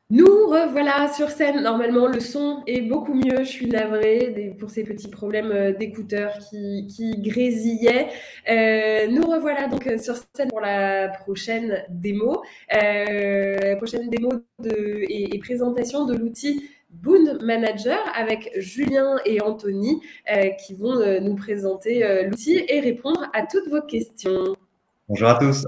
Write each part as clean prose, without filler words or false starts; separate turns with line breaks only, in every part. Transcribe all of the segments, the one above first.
Nous revoilà sur scène. Normalement, le son est beaucoup mieux. Je suis navrée pour ces petits problèmes d'écouteurs qui grésillaient. Nous revoilà donc sur scène pour la prochaine démo. Prochaine démo et présentation de l'outil Boon Manager avec Julien et Anthony qui vont nous présenter l'outil et répondre à toutes vos questions.
Bonjour à tous.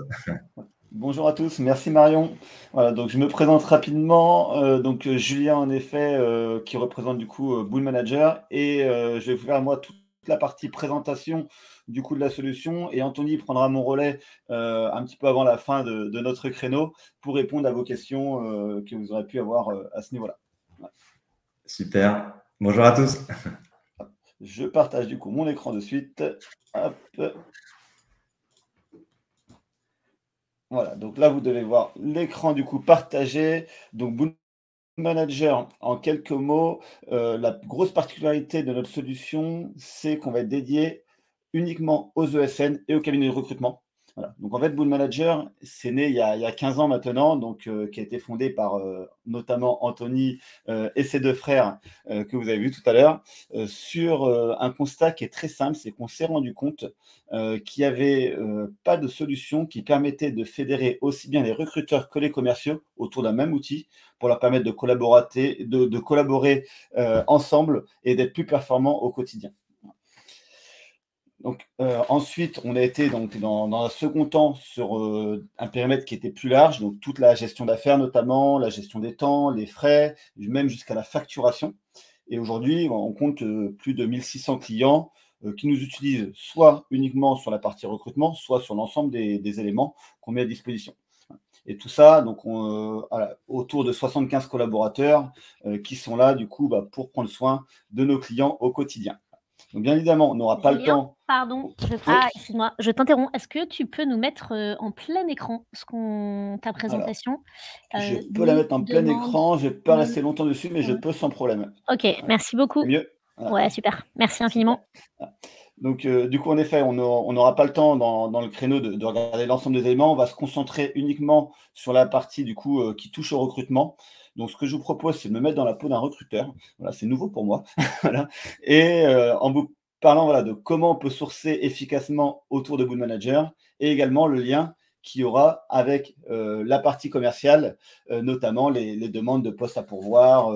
Bonjour à tous, merci Marion. Voilà, donc je me présente rapidement. Julien, en effet, qui représente du coup Boon Manager, et je vais vous faire moi toute la partie présentation du coup de la solution, et Anthony prendra mon relais un petit peu avant la fin de notre créneau pour répondre à vos questions que vous aurez pu avoir à ce niveau-là. Voilà.
Super. Bonjour à tous.
Je partage du coup mon écran de suite. Hop. Voilà, donc là, vous devez voir l'écran du coup partagé. Donc, Boon Manager, en quelques mots, la grosse particularité de notre solution, c'est qu'on va être dédié uniquement aux ESN et aux cabinets de recrutement. Voilà. Donc en fait, Boon Manager, c'est né il y a 15 ans maintenant, donc, qui a été fondé par notamment Anthony et ses deux frères que vous avez vus tout à l'heure, sur un constat qui est très simple, c'est qu'on s'est rendu compte qu'il n'y avait pas de solution qui permettait de fédérer aussi bien les recruteurs que les commerciaux autour d'un même outil pour leur permettre de collaborer ensemble et d'être plus performants au quotidien. Donc, ensuite, on a été donc, dans un second temps sur un périmètre qui était plus large, donc toute la gestion d'affaires notamment, la gestion des temps, les frais, même jusqu'à la facturation. Et aujourd'hui, on compte plus de 1600 clients qui nous utilisent soit uniquement sur la partie recrutement, soit sur l'ensemble des éléments qu'on met à disposition. Et tout ça, donc autour de 75 collaborateurs qui sont là du coup pour prendre soin de nos clients au quotidien. Donc bien évidemment, on n'aura pas le temps.
Pardon, excuse-moi, je t'interromps. Est-ce que tu peux nous mettre en plein écran ta présentation?
Je peux la mettre en plein écran, je ne vais pas rester longtemps dessus, mais je peux sans problème.
Ok, merci beaucoup.
Mieux. Voilà.
Ouais, super. Merci infiniment.
Voilà. Donc, du coup, en effet, on n'aura pas le temps dans le créneau de regarder l'ensemble des éléments. On va se concentrer uniquement sur la partie du coup qui touche au recrutement. Donc, ce que je vous propose, c'est de me mettre dans la peau d'un recruteur. Voilà, c'est nouveau pour moi. Voilà. Et en vous parlant de comment on peut sourcer efficacement autour de Boon Manager, et également le lien qu'il y aura avec la partie commerciale, notamment les demandes de postes à pourvoir,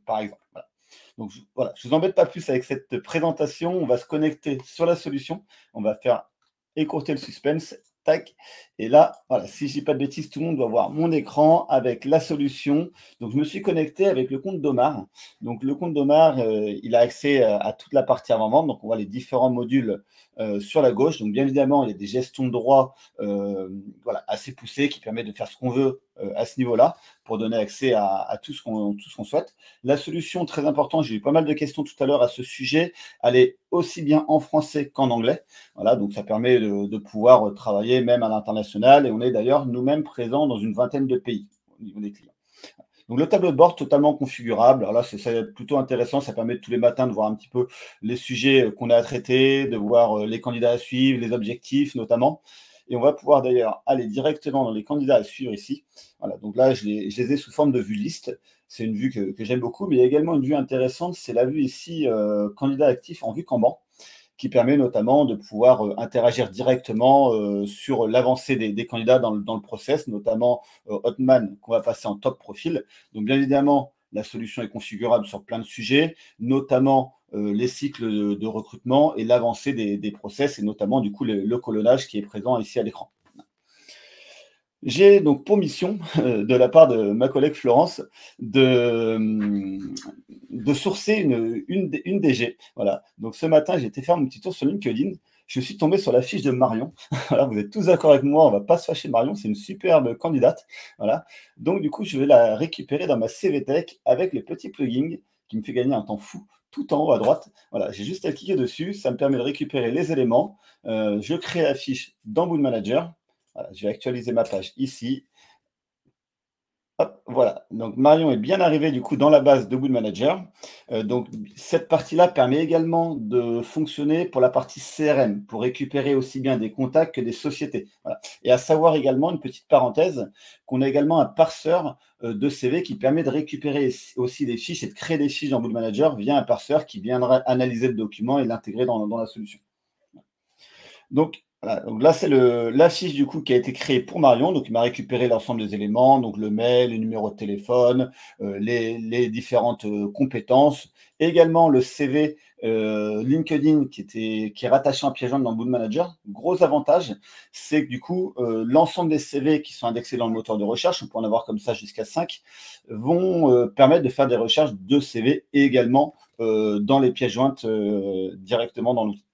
par exemple. Voilà. Donc voilà, je ne vous embête pas plus avec cette présentation. On va se connecter sur la solution. On va faire écourter le suspense. Tac. Et là, voilà, si je ne dis pas de bêtises, tout le monde doit voir mon écran avec la solution. Donc, je me suis connecté avec le compte d'Omar. Donc, le compte d'Omar, il a accès à toute la partie avant-vente. Donc, on voit les différents modules sur la gauche. Donc, bien évidemment, il y a des gestions de droits assez poussées qui permettent de faire ce qu'on veut à ce niveau-là pour donner accès à tout ce qu'on souhaite. La solution, très importante, j'ai eu pas mal de questions tout à l'heure à ce sujet, elle est aussi bien en français qu'en anglais. Voilà, donc ça permet de pouvoir travailler même à l'international, et on est d'ailleurs nous-mêmes présents dans une vingtaine de pays au niveau des clients. Donc le tableau de bord totalement configurable. Alors là, c'est plutôt intéressant. Ça permet tous les matins de voir un petit peu les sujets qu'on a à traiter, de voir les candidats à suivre, les objectifs notamment. Et on va pouvoir d'ailleurs aller directement dans les candidats à suivre ici. Voilà, donc là, je les ai sous forme de vue liste. C'est une vue que j'aime beaucoup, mais il y a également une vue intéressante, c'est la vue ici candidat actif en vue Kanban, qui permet notamment de pouvoir interagir directement sur l'avancée des candidats dans le process, notamment Hotman, qu'on va passer en top profil. Donc, bien évidemment, la solution est configurable sur plein de sujets, notamment les cycles de recrutement et l'avancée des process, et notamment, du coup, le colonnage qui est présent ici à l'écran. J'ai donc pour mission, de la part de ma collègue Florence, de sourcer une DG. Voilà. Donc ce matin, j'ai été faire mon petit tour sur LinkedIn. Je suis tombé sur la fiche de Marion. Voilà, vous êtes tous d'accord avec moi, on ne va pas se fâcher de Marion, c'est une superbe candidate. Voilà. Donc du coup, je vais la récupérer dans ma CV Tech avec le petit plugin qui me fait gagner un temps fou tout en haut à droite. Voilà, j'ai juste à cliquer dessus, ça me permet de récupérer les éléments. Je crée la fiche dans Boon Manager. Voilà, je vais actualiser ma page ici. Hop, voilà. voilà, donc Marion est bien arrivée du coup dans la base de Boot Manager. Donc cette partie-là permet également de fonctionner pour la partie CRM, pour récupérer aussi bien des contacts que des sociétés. Voilà. Et à savoir également, une petite parenthèse, qu'on a également un parseur de CV qui permet de récupérer aussi des fiches et de créer des fiches dans Boot Manager via un parseur qui viendra analyser le document et l'intégrer dans la solution. Donc, voilà, donc là, c'est la fiche du coup qui a été créée pour Marion. Donc, il m'a récupéré l'ensemble des éléments, donc le mail, le numéro de téléphone, les différentes compétences, également le CV LinkedIn qui est rattaché en pièce jointe dans Boot Manager. Gros avantage, c'est que du coup, l'ensemble des CV qui sont indexés dans le moteur de recherche, on peut en avoir comme ça jusqu'à 5, vont permettre de faire des recherches de CV et également dans les pièces jointes directement dans l'outil.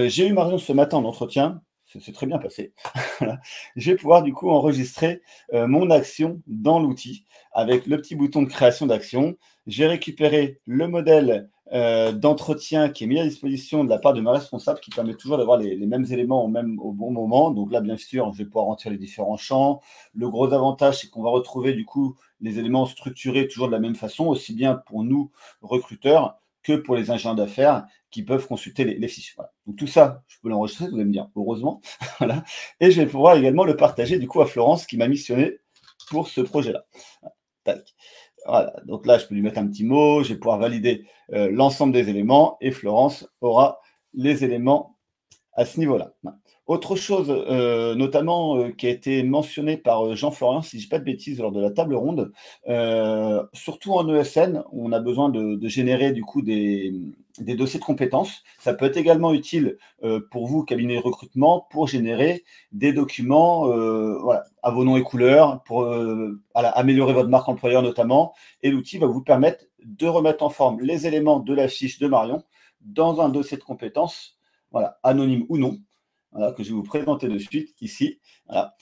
J'ai eu Marion ce matin en entretien, c'est très bien passé. Voilà. Je vais pouvoir du coup enregistrer mon action dans l'outil avec le petit bouton de création d'action. J'ai récupéré le modèle d'entretien qui est mis à disposition de la part de ma responsable qui permet toujours d'avoir les mêmes éléments au bon moment. Donc là, bien sûr, je vais pouvoir rentrer les différents champs. Le gros avantage, c'est qu'on va retrouver du coup les éléments structurés toujours de la même façon, aussi bien pour nous, recruteurs, que pour les ingénieurs d'affaires qui peuvent consulter les fiches. Voilà. Donc tout ça, je peux l'enregistrer, vous allez me dire, heureusement. Voilà. Et je vais pouvoir également le partager du coup à Florence qui m'a missionné pour ce projet-là. Tac. Voilà. Donc là, je peux lui mettre un petit mot, je vais pouvoir valider l'ensemble des éléments et Florence aura les éléments à ce niveau-là. Autre chose, notamment qui a été mentionnée par Jean-Florian, si je ne dis pas de bêtises, lors de la table ronde, surtout en ESN, on a besoin de générer du coup des dossiers de compétences. Ça peut être également utile pour vous, cabinet de recrutement, pour générer des documents voilà, à vos noms et couleurs, pour améliorer votre marque employeur notamment. Et l'outil va vous permettre de remettre en forme les éléments de la fiche de Marion dans un dossier de compétences, voilà, anonyme ou non. Voilà, que je vais vous présenter de suite ici, voilà,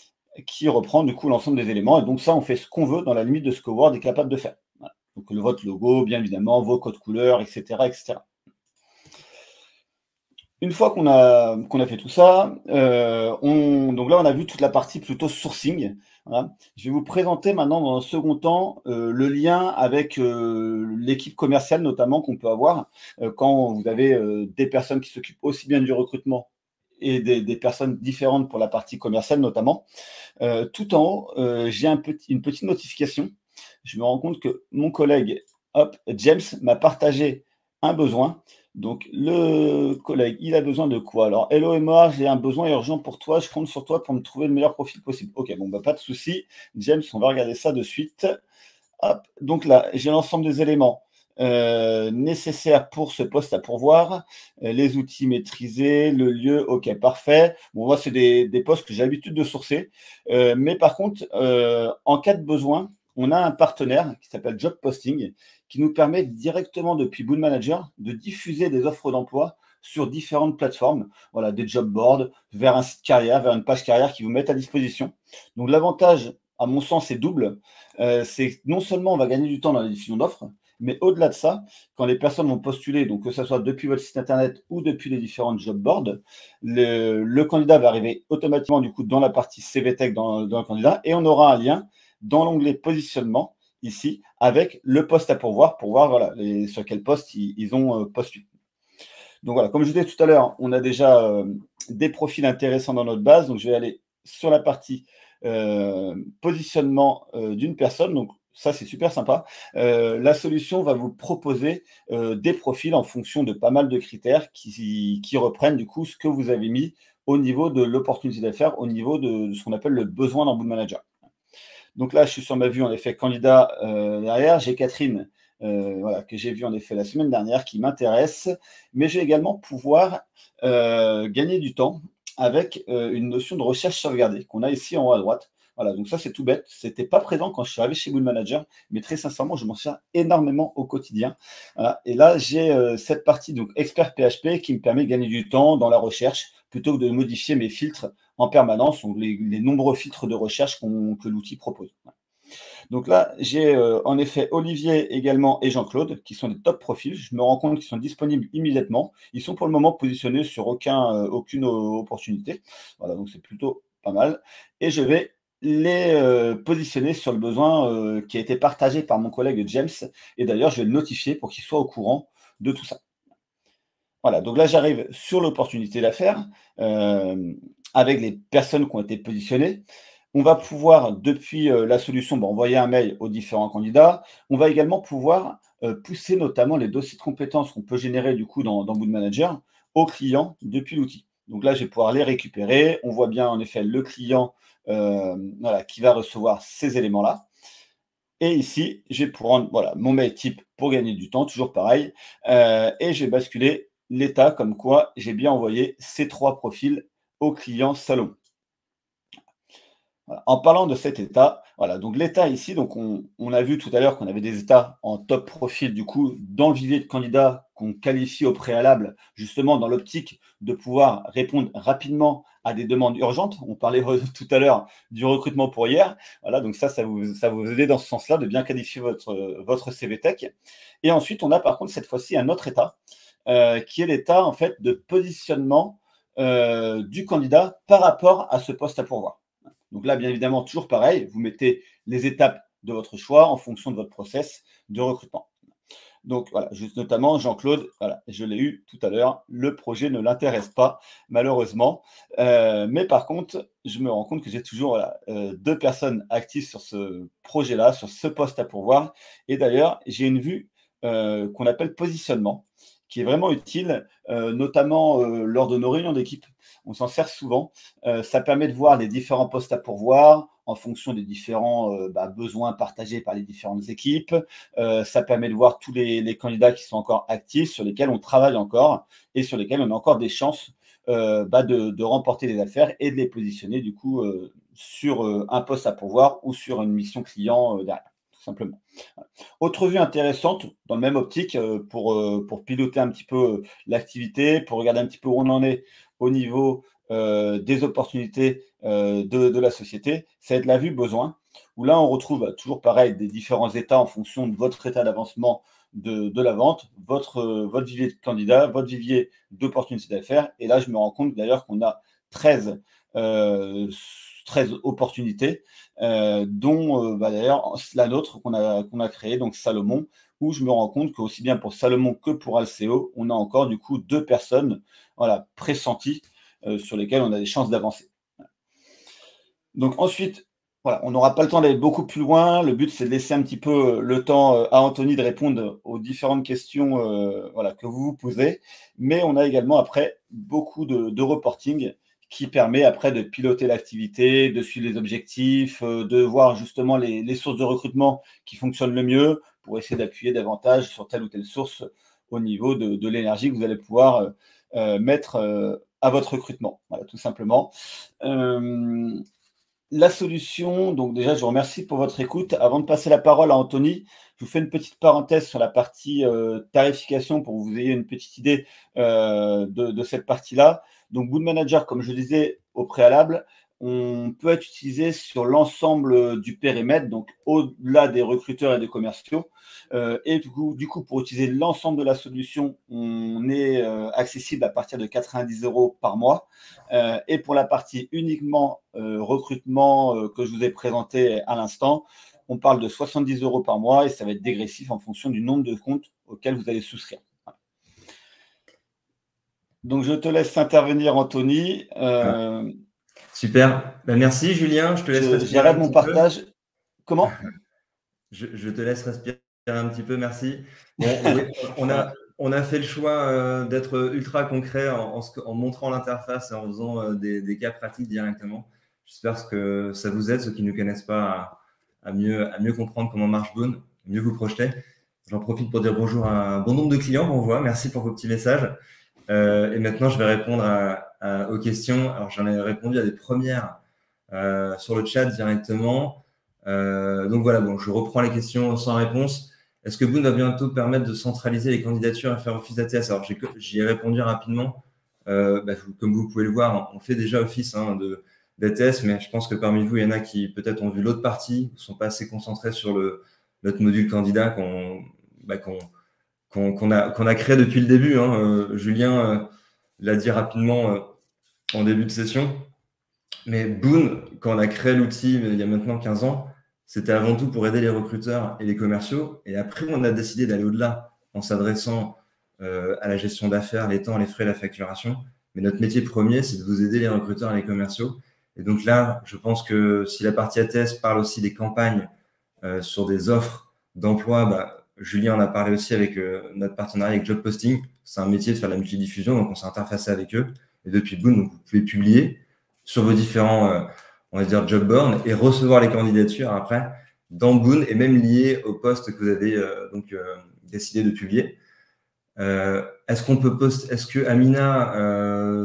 qui reprend du coup l'ensemble des éléments. Et donc ça, on fait ce qu'on veut dans la limite de ce que Word est capable de faire. Voilà. Donc votre logo, bien évidemment, vos codes couleurs, etc. etc. Une fois qu'on a fait tout ça, donc là, on a vu toute la partie plutôt sourcing. Voilà. Je vais vous présenter maintenant, dans un second temps, le lien avec l'équipe commerciale, notamment, qu'on peut avoir quand vous avez des personnes qui s'occupent aussi bien du recrutement et des personnes différentes pour la partie commerciale notamment. Tout en haut, j'ai une petite notification. Je me rends compte que mon collègue James m'a partagé un besoin. Donc, le collègue, il a besoin de quoi? Alors, hello Emma, j'ai un besoin urgent pour toi. Je compte sur toi pour me trouver le meilleur profil possible. Ok, bon, bah, pas de souci. James, on va regarder ça de suite. Hop, donc là, j'ai l'ensemble des éléments nécessaires pour ce poste à pourvoir, les outils maîtrisés, le lieu, ok, parfait. Bon, moi, c'est des postes que j'ai l'habitude de sourcer. Mais par contre, en cas de besoin, on a un partenaire qui s'appelle Job Posting qui nous permet directement depuis Boot Manager de diffuser des offres d'emploi sur différentes plateformes, voilà, des job boards, vers un site carrière, vers une page carrière qui vous met à disposition. Donc l'avantage, à mon sens, est double. C'est que non seulement on va gagner du temps dans la diffusion d'offres, mais au-delà de ça, quand les personnes vont postuler, donc que ce soit depuis votre site internet ou depuis les différentes job boards, le candidat va arriver automatiquement du coup dans la partie CV Tech dans le candidat et on aura un lien dans l'onglet positionnement ici avec le poste à pourvoir pour voir voilà, sur quel poste ils ont postulé. Donc voilà, comme je disais tout à l'heure, on a déjà des profils intéressants dans notre base. Donc je vais aller sur la partie positionnement d'une personne. Donc ça, c'est super sympa. La solution va vous proposer des profils en fonction de pas mal de critères qui reprennent du coup ce que vous avez mis au niveau de l'opportunité d'affaires, au niveau de ce qu'on appelle le besoin dans Boot Manager. Donc là, je suis sur ma vue en effet candidat derrière. J'ai Catherine voilà, que j'ai vue en effet la semaine dernière qui m'intéresse. Mais je vais également pouvoir gagner du temps avec une notion de recherche sauvegardée qu'on a ici en haut à droite. Voilà, donc ça, c'est tout bête. Ce n'était pas présent quand je suis arrivé chez Boot Manager, mais très sincèrement, je m'en sers énormément au quotidien. Voilà. Et là, j'ai cette partie, donc expert PHP, qui me permet de gagner du temps dans la recherche plutôt que de modifier mes filtres en permanence, donc les nombreux filtres de recherche que l'outil propose. Donc là, j'ai en effet Olivier également et Jean-Claude, qui sont des top profils. Je me rends compte qu'ils sont disponibles immédiatement. Ils sont pour le moment positionnés sur aucune opportunité. Voilà, donc c'est plutôt pas mal. Et je vais les positionner sur le besoin qui a été partagé par mon collègue James. Et d'ailleurs, je vais le notifier pour qu'il soit au courant de tout ça. Voilà, donc là, j'arrive sur l'opportunité d'affaires avec les personnes qui ont été positionnées. On va pouvoir, depuis la solution, envoyer un mail aux différents candidats. On va également pouvoir pousser notamment les dossiers de compétences qu'on peut générer du coup dans Boot Manager aux clients depuis l'outil. Donc là, je vais pouvoir les récupérer. On voit bien en effet le client voilà, qui va recevoir ces éléments-là. Et ici, je vais prendre voilà, mon mail type pour gagner du temps, toujours pareil. Et je vais basculer l'état comme quoi j'ai bien envoyé ces 3 profils au client Salomon. Voilà. En parlant de cet état, voilà, donc l'état ici, donc on a vu tout à l'heure qu'on avait des états en top profil, du coup, dans le vivier de candidats qu'on qualifie au préalable, justement dans l'optique de pouvoir répondre rapidement à des demandes urgentes. On parlait tout à l'heure du recrutement pour hier. Voilà, donc ça vous aider dans ce sens-là, de bien qualifier votre CV Tech. Et ensuite, on a par contre cette fois-ci un autre état, qui est l'état en fait de positionnement du candidat par rapport à ce poste à pourvoir. Donc là, bien évidemment, toujours pareil, vous mettez les étapes de votre choix en fonction de votre process de recrutement. Donc voilà, juste notamment Jean-Claude, voilà, je l'ai eu tout à l'heure, le projet ne l'intéresse pas, malheureusement. Mais par contre, je me rends compte que j'ai toujours voilà, 2 personnes actives sur ce projet-là, sur ce poste à pourvoir. Et d'ailleurs, j'ai une vue qu'on appelle positionnement, qui est vraiment utile, notamment lors de nos réunions d'équipe. On s'en sert souvent. Ça permet de voir les différents postes à pourvoir en fonction des différents besoins partagés par les différentes équipes. Ça permet de voir tous les candidats qui sont encore actifs, sur lesquels on travaille encore et sur lesquels on a encore des chances de remporter des affaires et de les positionner du coup sur un poste à pourvoir ou sur une mission client derrière, tout simplement. Autre vue intéressante, dans le même optique, pour piloter un petit peu l'activité, pour regarder un petit peu où on en est au niveau des opportunités de la société, c'est de la vue besoin, où là, on retrouve toujours pareil des différents états en fonction de votre état d'avancement de la vente, votre vivier de candidats, votre vivier d'opportunités d'affaires. Et là, je me rends compte d'ailleurs qu'on a 13 opportunités, dont d'ailleurs la nôtre qu'on a créée, donc Salomon, où je me rends compte qu'aussi bien pour Salomon que pour Alceo, on a encore du coup 2 personnes voilà, pressenties sur lesquelles on a des chances d'avancer. Donc ensuite, voilà, on n'aura pas le temps d'aller beaucoup plus loin. Le but, c'est de laisser un petit peu le temps à Anthony de répondre aux différentes questions voilà, que vous vous posez. Mais on a également après beaucoup de reporting qui permet après de piloter l'activité, de suivre les objectifs, de voir justement les sources de recrutement qui fonctionnent le mieux pour essayer d'appuyer davantage sur telle ou telle source au niveau de l'énergie que vous allez pouvoir mettre à votre recrutement. Voilà, tout simplement. La solution, donc déjà, je vous remercie pour votre écoute. Avant de passer la parole à Anthony, je vous fais une petite parenthèse sur la partie tarification pour que vous ayez une petite idée de cette partie-là. Donc, Boot Manager, comme je disais au préalable, on peut être utilisé sur l'ensemble du périmètre, donc au-delà des recruteurs et des commerciaux. Et du coup, pour utiliser l'ensemble de la solution, on est accessible à partir de 90 € par mois. Et pour la partie uniquement recrutement que je vous ai présenté à l'instant, on parle de 70 € par mois et ça va être dégressif en fonction du nombre de comptes auxquels vous allez souscrire. Voilà. Donc, je te laisse intervenir, Anthony.
Super. Merci, Julien. Je te laisse respirer.
J'arrête mon partage. Comment?
Je te laisse respirer un petit peu. Merci. Bon, oui, on a fait le choix d'être ultra concret en montrant l'interface et en faisant des cas pratiques directement. J'espère que ça vous aide, ceux qui ne connaissent pas, à mieux comprendre comment marche Boon, mieux vous projeter. J'en profite pour dire bonjour à un bon nombre de clients qu'on voit. Merci pour vos petits messages. Et maintenant, je vais répondre aux questions. Alors, j'en ai répondu à des premières sur le chat directement. Donc voilà, bon, je reprends les questions sans réponse. Est-ce que Boon va bientôt permettre de centraliser les candidatures et faire office d'ATS? Alors, j'y ai répondu rapidement. Comme vous pouvez le voir, on fait déjà office d'ATS, mais je pense que parmi vous, il y en a qui peut-être ont vu l'autre partie, ne sont pas assez concentrés sur notre module candidat qu'on a créé depuis le début. Julien l'a dit rapidement en début de session. Mais Boon, quand on a créé l'outil il y a maintenant 15 ans, c'était avant tout pour aider les recruteurs et les commerciaux. Et après, on a décidé d'aller au-delà en s'adressant à la gestion d'affaires, les temps, les frais, la facturation. Mais notre métier premier, c'est de vous aider les recruteurs et les commerciaux. Et donc là, je pense que si la partie ATS parle aussi des campagnes sur des offres d'emploi, bah, Julien en a parlé aussi avec notre partenariat avec Job Posting. C'est un métier de faire de la multidiffusion, donc on s'est interfacé avec eux. Et depuis Boon, donc, vous pouvez publier sur vos différents on va dire job boards et recevoir les candidatures après dans Boon et même lié au poste que vous avez décidé de publier. Est-ce qu'on peut poster, est-ce que Amina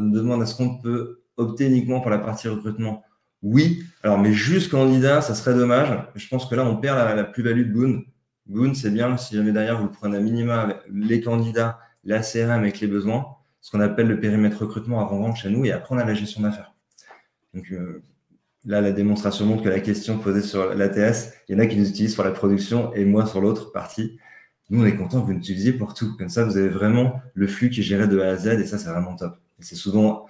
demande est-ce qu'on peut opter uniquement pour la partie recrutement? Oui, alors mais juste candidat, ça serait dommage. Je pense que là, on perd la plus-value de Boon. Boon, c'est bien si jamais derrière vous le prenez à minima avec les candidats, la CRM avec les besoins, ce qu'on appelle le périmètre recrutement avant-vente chez nous, et après on a la gestion d'affaires. Donc là, la démonstration montre que la question posée sur l'ATS, il y en a qui nous utilisent pour la production et moi sur l'autre partie. Nous, on est content que vous l'utilisiez pour tout. Comme ça, vous avez vraiment le flux qui est géré de A à Z et ça, c'est vraiment top. Et c'est souvent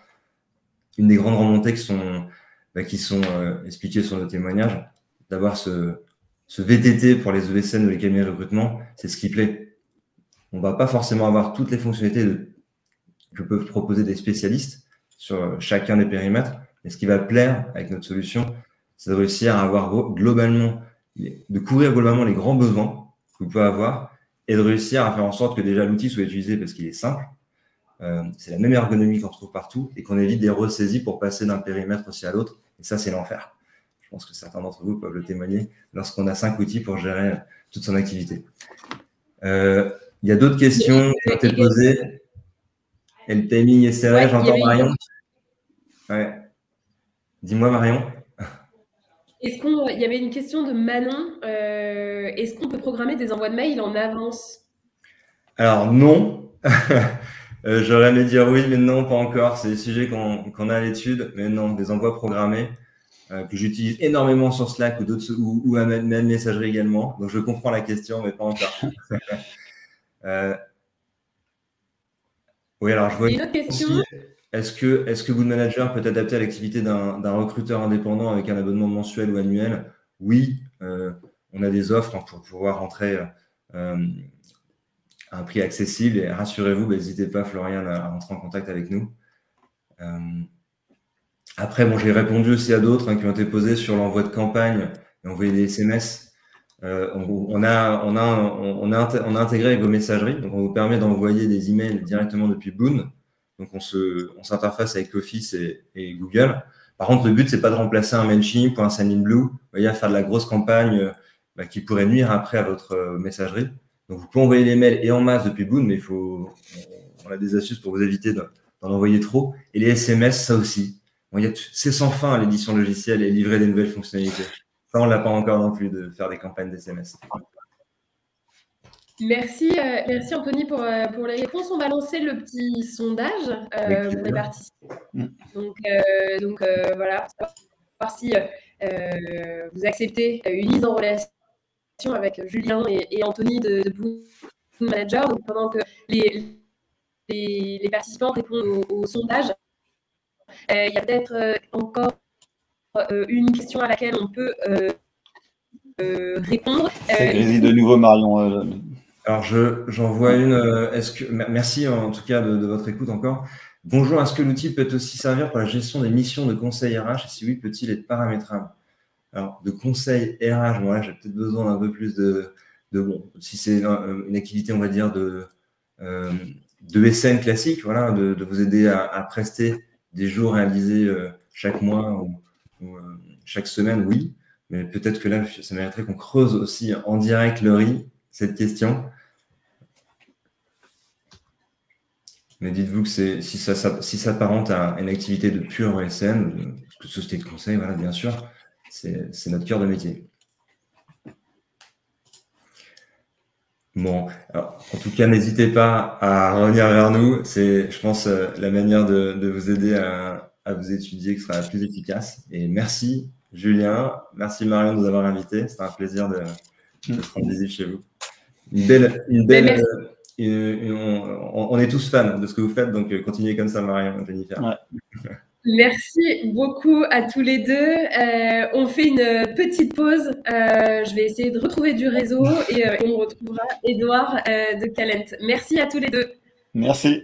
une des grandes remontées qui sont expliquées sur nos témoignages, d'avoir ce VTT pour les ESN ou les cabinets de recrutement, c'est ce qui plaît. On ne va pas forcément avoir toutes les fonctionnalités que peuvent proposer des spécialistes sur chacun des périmètres. Et ce qui va plaire avec notre solution, c'est de réussir à avoir de couvrir globalement les grands besoins que vous pouvez avoir et de réussir à faire en sorte que déjà l'outil soit utilisé parce qu'il est simple. C'est la même ergonomie qu'on retrouve partout et qu'on évite des ressaisies pour passer d'un périmètre aussi à l'autre. Et ça, c'est l'enfer. Je pense que certains d'entre vous peuvent le témoigner lorsqu'on a 5 outils pour gérer toute son activité. Il y a d'autres questions qui ont été posées. Et le timing est serré, j'entends Marion. Ouais. Dis-moi, Marion.
Il y avait une question de Manon. Est-ce qu'on peut programmer des envois de mail en avance?
Alors, non. J'aurais aimé dire oui, mais non, pas encore. C'est des sujets qu'on a à l'étude, mais non, des envois programmés que j'utilise énormément sur Slack ou à ma messagerie également. Donc, je comprends la question, mais pas encore. Oui, alors je vois
une autre question.
Est-ce que Boon Manager peut adapter à l'activité d'un recruteur indépendant avec un abonnement mensuel ou annuel? Oui, on a des offres pour pouvoir rentrer à un prix accessible et rassurez-vous, n'hésitez pas, Florian, à rentrer en contact avec nous. Après, j'ai répondu aussi à d'autres qui ont été posés sur l'envoi de campagne et envoyer des SMS. On a intégré avec vos messageries, donc on vous permet d'envoyer des emails directement depuis Boon. Donc on s'interface avec Office et Google. Par contre, le but, c'est pas de remplacer un Mailchimp ou un Sendinblue, vous voyez, à faire de la grosse campagne qui pourrait nuire après à votre messagerie. Donc vous pouvez envoyer les mails et en masse depuis Boon, mais on a des astuces pour vous éviter d'en envoyer trop. Et les SMS, ça aussi. C'est sans fin à l'édition logicielle et livrer des nouvelles fonctionnalités. Ça, on ne l'a pas encore non plus de faire des campagnes d'SMS.
Merci Anthony pour les réponses. On va lancer le petit sondage pour les participants. Donc voilà, voir si vous acceptez une mise en relation avec Julien et Anthony de Boon Manager. Donc, pendant que les participants répondent au sondage, il y a peut-être encore une question à laquelle on peut répondre.
C'est Grésil de nouveau, Marion.
Alors, j'en vois une. Merci en tout cas de votre écoute encore. Bonjour, est-ce que l'outil peut aussi servir pour la gestion des missions de conseil RH? Et si oui, peut-il être paramétrable? Alors, de conseil RH, là, j'ai peut-être besoin d'un peu plus si c'est une activité, on va dire, de SN classique, voilà, de vous aider à prester des jours réalisés chaque mois ou chaque semaine, oui. Mais peut-être que là, ça mériterait qu'on creuse aussi en direct cette question. Mais dites-vous que si ça s'apparente à une activité de pure SN, de société de conseil, voilà, bien sûr, c'est notre cœur de métier. Bon, alors, en tout cas, n'hésitez pas à revenir vers nous. C'est, je pense, la manière de vous aider à vous étudier qui sera la plus efficace. Et merci, Julien. Merci, Marion, de nous avoir invités. C'était un plaisir de se rendre visite chez vous. On est tous fans de ce que vous faites, donc continuez comme ça, Marion, Jennifer.
Ouais.
Merci beaucoup à tous les deux. On fait une petite pause. Je vais essayer de retrouver du réseau et on retrouvera Edouard de Calent. Merci à tous les deux.
Merci.